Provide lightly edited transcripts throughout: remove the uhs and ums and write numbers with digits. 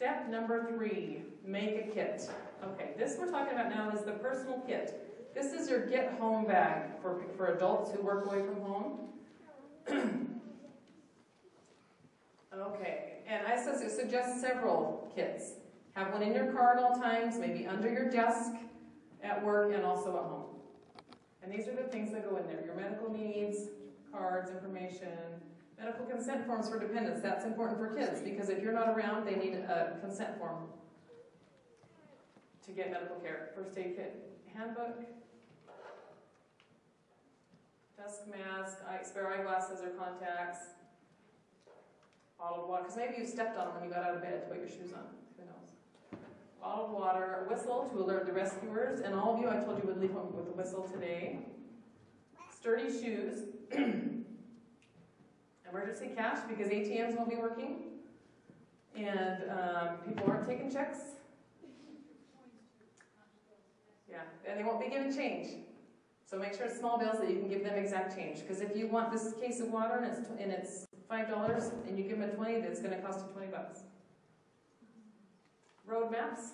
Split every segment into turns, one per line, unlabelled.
Step number 3, make a kit. Okay, this we're talking about now is the personal kit. This is your get home bag for adults who work away from home. Okay, and I suggest several kits. Have one in your car at all times, maybe under your desk at work and also at home. And these are the things that go in there. Your medical needs, cards, information, medical consent forms for dependents. That's important for kids because if you're not around, they need a consent form to get medical care. First aid kit, handbook, desk mask, spare eyeglasses or contacts, bottled water, because maybe you stepped on them when you got out of bed to put your shoes on. Who knows? Bottled water, a whistle to alert the rescuers, and all of you, I told you would leave home with a whistle today. Sturdy shoes. Emergency cash, because ATMs won't be working. And people aren't taking checks. Yeah, and they won't be given change. So make sure it's small bills that you can give them exact change. Because if you want this case of water and it's $5 and you give them a 20, it's going to cost you 20 bucks. Road maps.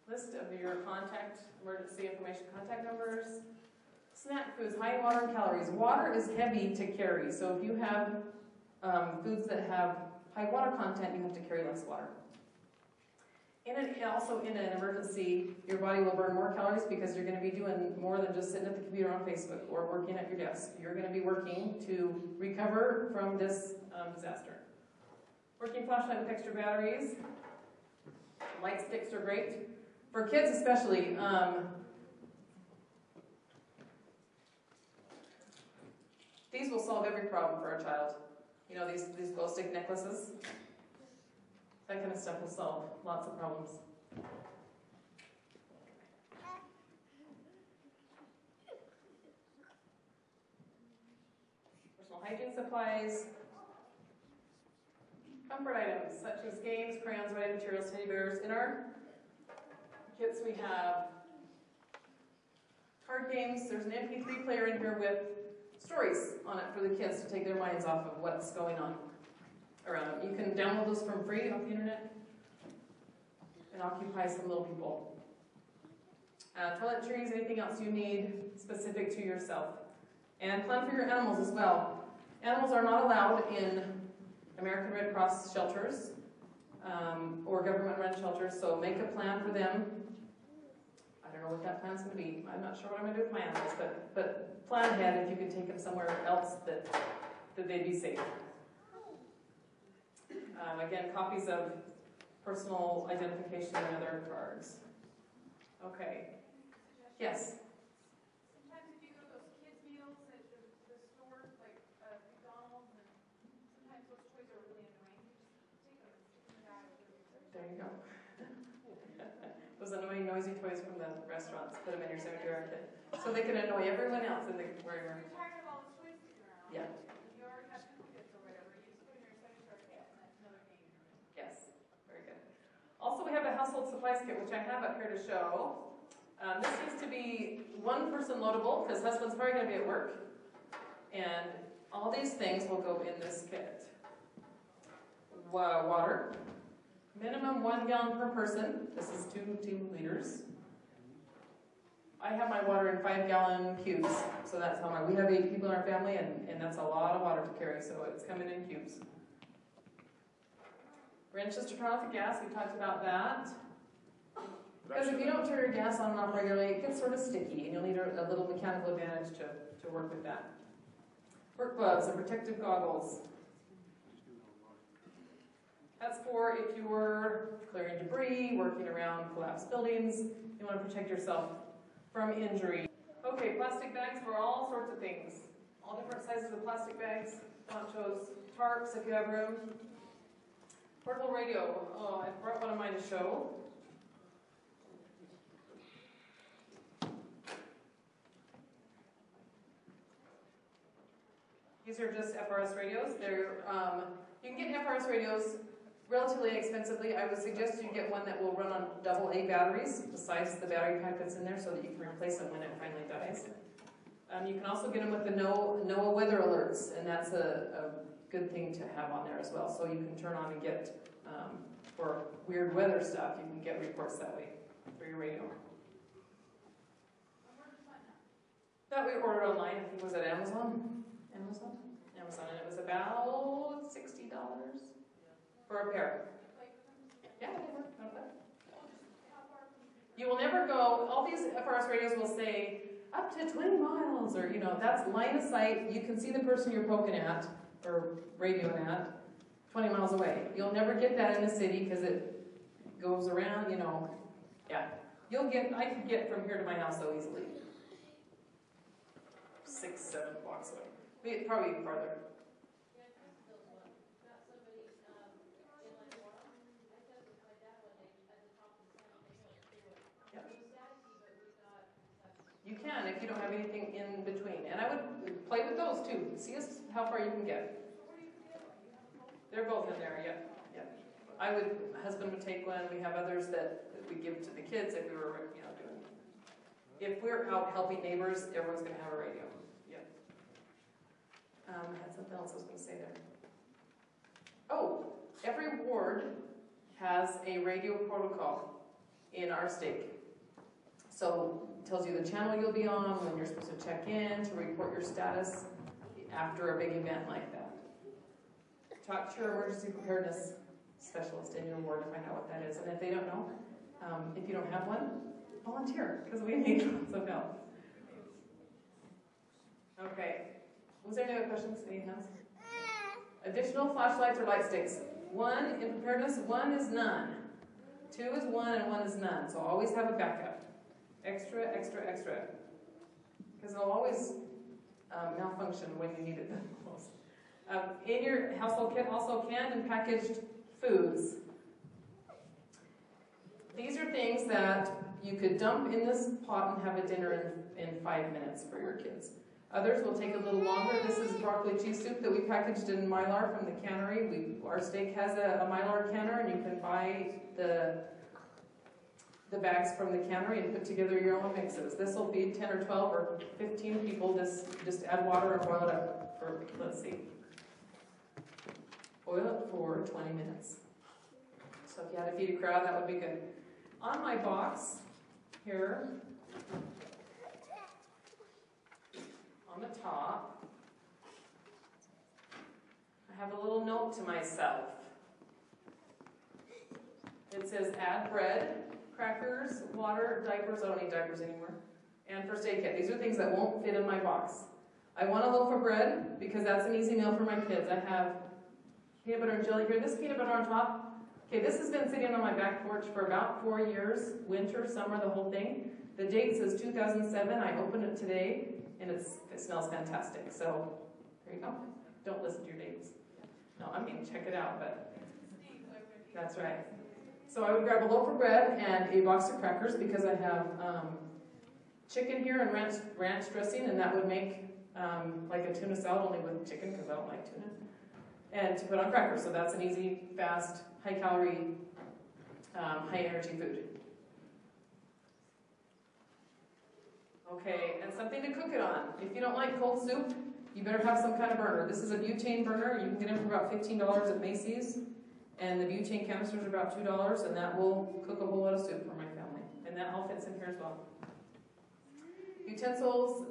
List of your emergency information contact numbers. Snack foods, high in water and calories. Water is heavy to carry, so if you have foods that have high water content, you have to carry less water. Also in an emergency, your body will burn more calories because you're going to be doing more than just sitting at the computer on Facebook or working at your desk. You're going to be working to recover from this disaster. Working flashlight with extra batteries. Light sticks are great. For kids especially, these will solve every problem for a child. You know, these glow stick necklaces? That kind of stuff will solve lots of problems. Personal hygiene supplies. Comfort items such as games, crayons, writing materials, teddy bears. In our kits we have card games. There's an MP3 player in here with stories on it for the kids to take their minds off of what's going on around them. You can download those from free off the internet and occupy some little people. Toiletries, anything else you need specific to yourself. And plan for your animals as well. Animals are not allowed in American Red Cross shelters or government-run shelters, so make a plan for them. I don't know what that plan's going to be. I'm not sure what I'm going to do with my animals, but plan ahead if you can take them somewhere else that they'd be safe. Again, copies of personal identification and other cards. Okay. Yes?
Sometimes if you go to those kids' meals at the store, like McDonald's, and sometimes those toys are really annoying. You just take them and stick them in the bag.
There you go. Those annoying, noisy toys from the restaurants. Put them in your cemetery kit. So they can annoy everyone else in the where
you're tired of all the toys sticking around.
Yeah.
You already have duplicates or whatever. You just put in your cemetery kit, and that's another game.
Yes. Very good. Also, we have a household supplies kit, which I have up here to show. This needs to be one person loadable, because husband's probably going to be at work. And all these things will go in this kit. Water. Minimum 1 gallon per person. This is 2 liters. I have my water in 5-gallon cubes, so that's how we have 8 people in our family, and that's a lot of water to carry, so it's coming in cubes. Wrenches to turn off the gas, we talked about that. Because if you don't turn your gas on and off regularly, it gets sort of sticky, and you'll need a little mechanical advantage to work with that. Work gloves and protective goggles. That's for if you're clearing debris, working around collapsed buildings, you want to protect yourself from injury. Okay, plastic bags for all sorts of things. All different sizes of plastic bags, ponchos, tarps if you have room. Portable radio. Oh, I brought one of mine to show. These are just FRS radios. You can get FRS radios relatively inexpensively. I would suggest you get one that will run on AA batteries, besides the battery pack that's in there, so that you can replace them when it finally dies. You can also get them with the NOAA weather alerts, and that's a good thing to have on there as well. So you can turn on and get for weird weather stuff, you can get reports that way through your radio. That we ordered online, I think was at Amazon, and it was about $60 for a pair. Yeah, they work, not bad. You will never go, all these FRS radios will say, up to 20 miles, or, that's line of sight. You can see the person you're poking at, or radioing at, 20 miles away. You'll never get that in the city, because it goes around, yeah. I could get from here to my house so easily. 6, 7 blocks away. Probably farther. You can if you don't have anything in between. And I would play with those too. See how far you can get. They're both in there, yeah. Husband would take one. We have others that we give to the kids if we were, doing. If we're out helping neighbors, everyone's going to have a radio. Yeah. I had something else I was going to say there. Oh, every ward has a radio protocol in our state. So it tells you the channel you'll be on, when you're supposed to check in, to report your status after a big event like that. Talk to your emergency preparedness specialist in your ward to find out what that is. And if they don't know, if you don't have one, volunteer, because we need lots of help. Okay. Was there any other questions? Any hands? Additional flashlights or light sticks. 1 in preparedness, 1 is none. 2 is 1 and 1 is none. So always have a backup. Extra, extra, extra. Because it'll always malfunction when you need it the most. In your household kit, also canned and packaged foods. These are things that you could dump in this pot and have a dinner in 5 minutes for your kids. Others will take a little longer. This is broccoli cheese soup that we packaged in Mylar from the cannery. Our steak has a Mylar canner, and you can buy the bags from the cannery and put together your own mixes. This will feed 10 or 12 or 15 people. Just add water and boil it up for, let's see. Boil it for 20 minutes. So if you had to feed a crowd, that would be good. On my box here, on the top, I have a little note to myself. It says add bread, crackers, water, diapers. I don't need diapers anymore. And first aid kit. These are things that won't fit in my box. I want a loaf of bread because that's an easy meal for my kids. I have peanut butter and jelly here. This peanut butter on top. Okay, this has been sitting on my back porch for about 4 years. Winter, summer, the whole thing. The date says 2007. I opened it today, and it smells fantastic. So there you go. Don't listen to your dates. No, I mean check it out, but that's right. So I would grab a loaf of bread and a box of crackers because I have chicken here and ranch dressing, and that would make like a tuna salad only with chicken because I don't like tuna. And to put on crackers, so that's an easy, fast, high-calorie, high-energy food. Okay, and something to cook it on. If you don't like cold soup, you better have some kind of burner. This is a butane burner. You can get them for about $15 at Macy's. And the butane canisters are about $2, and that will cook a whole lot of soup for my family. And that all fits in here as well. Utensils,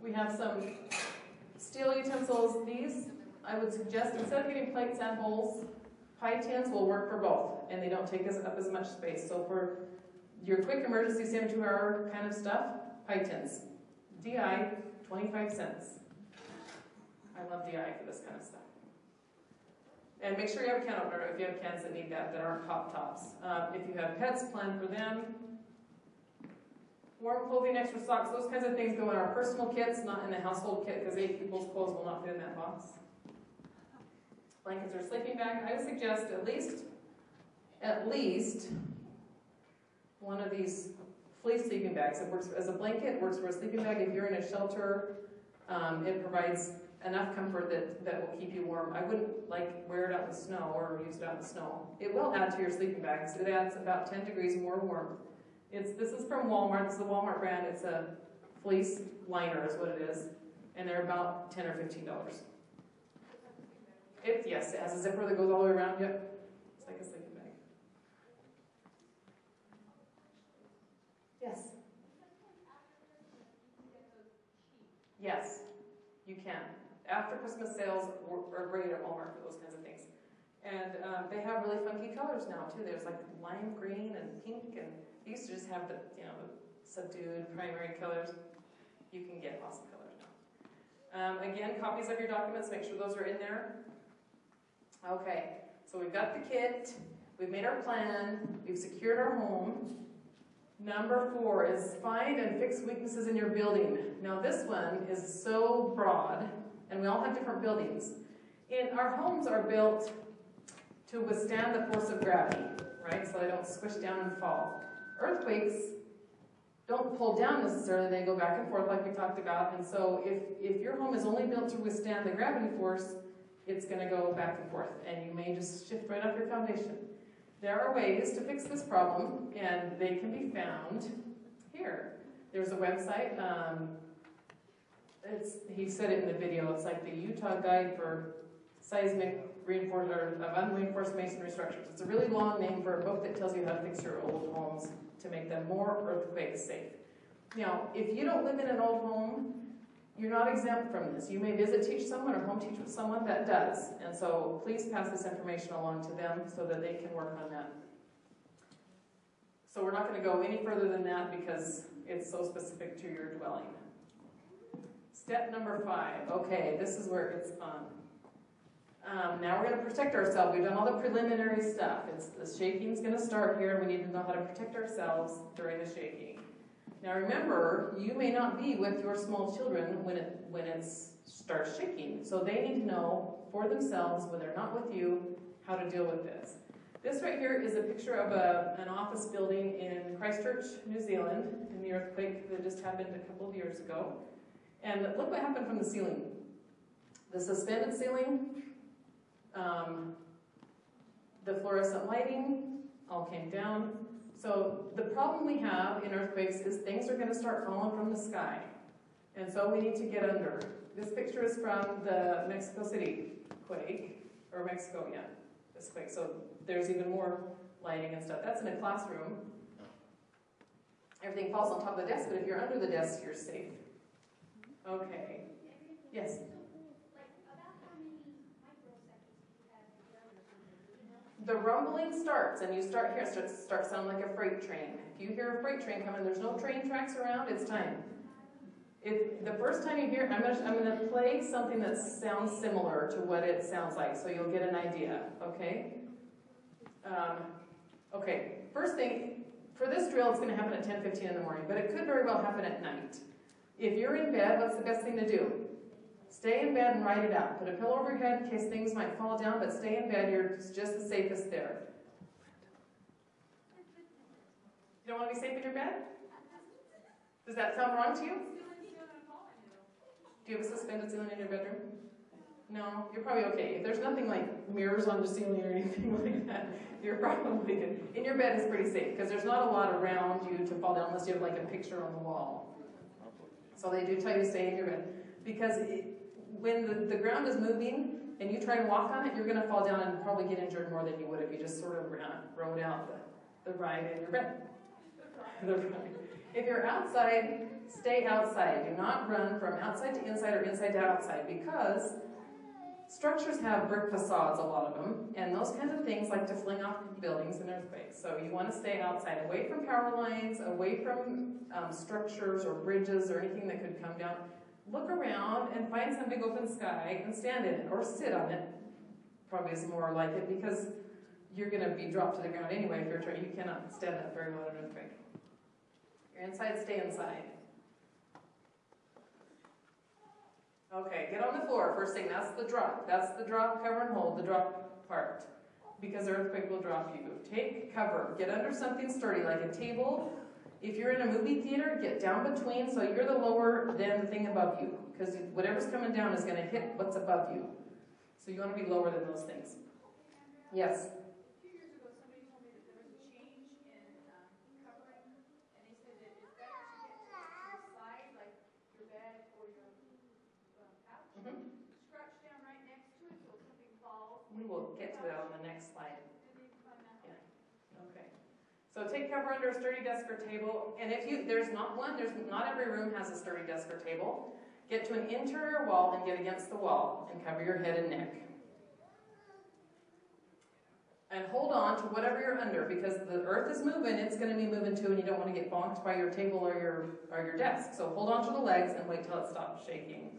we have some steel utensils. These, I would suggest, instead of getting plates and bowls, pie tins will work for both, and they don't take up as much space. So for your quick emergency 72-hour kind of stuff, pie tins. DI, 25 cents. I love DI for this kind of stuff. And make sure you have a can opener if you have cans that need that aren't pop tops. If you have pets, plan for them. Warm clothing, extra socks, those kinds of things go in our personal kits, not in the household kit, because 8 people's clothes will not fit in that box. Blankets or sleeping bag. I would suggest at least one of these fleece sleeping bags. It works as a blanket, it works for a sleeping bag. If you're in a shelter, it provides enough comfort that will keep you warm. I wouldn't wear it out in the snow or use it out in the snow. It will add to your sleeping bags. It adds about 10 degrees more warmth. This is from Walmart. This is the Walmart brand. It's a fleece liner is what it is. And they're about $10 or $15. Yes, it has a zipper that goes all the way around. Yep. can. After Christmas sales are great at Walmart for those kinds of things. And they have really funky colors now too. There's like lime green and pink, and they used to just have the subdued primary colors. You can get awesome colors now. Again, copies of your documents, make sure those are in there. Okay, so we've got the kit, we've made our plan, we've secured our home. Number 4 is find and fix weaknesses in your building. Now this one is so broad, and we all have different buildings. Our homes are built to withstand the force of gravity, right? So they don't squish down and fall. Earthquakes don't pull down necessarily, they go back and forth like we talked about. And so if your home is only built to withstand the gravity force, it's going to go back and forth, and you may just shift right off your foundation. There are ways to fix this problem, and they can be found here. There's a website. He said it in the video. It's like the Utah Guide for Seismic Unreinforced Masonry Structures. It's a really long name for a book that tells you how to fix your old homes to make them more earthquake safe. Now, if you don't live in an old home, you're not exempt from this. You may teach someone or home teach with someone that does. And so please pass this information along to them so that they can work on that. So we're not going to go any further than that because it's so specific to your dwelling. Step number 5. Okay, this is where it's fun. Now we're going to protect ourselves. We've done all the preliminary stuff. The shaking's going to start here, and we need to know how to protect ourselves during the shaking. Now remember, you may not be with your small children when it starts shaking. So they need to know for themselves, when they're not with you, how to deal with this. This right here is a picture of an office building in Christchurch, New Zealand, in the earthquake that just happened a couple of years ago. And look what happened from the ceiling. The suspended ceiling, the fluorescent lighting all came down. So the problem we have in earthquakes is things are going to start falling from the sky. And so we need to get under. This picture is from the Mexico City quake, or Mexico, yeah, this quake. So there's even more lighting and stuff. That's in a classroom. Everything falls on top of the desk, but if you're under the desk, you're safe. Okay. Yes? The rumbling starts, and you start here, it starts sounding like a freight train. If you hear a freight train coming, there's no train tracks around, it's time. If the first time you hear it, I'm going to play something that sounds similar to what it sounds like, so you'll get an idea, okay? Okay, first thing, for this drill, it's going to happen at 10:15 in the morning, but it could very well happen at night. If you're in bed, what's the best thing to do? Stay in bed and write it out. Put a pillow over your head in case things might fall down, but stay in bed. You're just the safest there. You don't want to be safe in your bed? Does that sound wrong to you? Do you have a suspended ceiling in your bedroom? No? You're probably okay. If there's nothing like mirrors on the ceiling or anything like that, you're probably good. In your bed is pretty safe because there's not a lot around you to fall down unless you have like a picture on the wall. So they do tell you to stay in your bed. Because when the ground is moving and you try to walk on it, you're going to fall down and probably get injured more than you would if you just sort of rode out the ride in your bed. If you're outside, stay outside. Do not run from outside to inside or inside to outside because structures have brick facades, a lot of them, and those kinds of things like to fling off buildings in earthquakes. So you want to stay outside, away from power lines, away from structures or bridges or anything that could come down. Look around and find some big open sky and stand in it or sit on it. Probably is more like it because you're going to be dropped to the ground anyway if you're trying. You cannot stand up very well in an earthquake. You're inside, stay inside. Okay, get on the floor. First thing, that's the drop. That's the drop, cover and hold, the drop part. Because the earthquake will drop you. Take cover. Get under something sturdy like a table. If you're in a movie theater, get down between so you're the lower than the thing above you. Because whatever's coming down is going to hit what's above you. So you want to be lower than those things. Yes?
A few years ago, somebody told me that there was a change in covering, and they said that it's better to get to the side, like your bed or your couch. Scratch down right next to it so if something falls.
We will get to that on the next slide.
Didn't even find that.
Yeah. Okay. So take cover under a sturdy desk or table, and if there's not one, not every room has a sturdy desk or table. Get to an interior wall and get against the wall and cover your head and neck. And hold on to whatever you're under, because the earth is moving, it's going to be moving too, and you don't want to get bonked by your table or your desk. So hold on to the legs and wait till it stops shaking.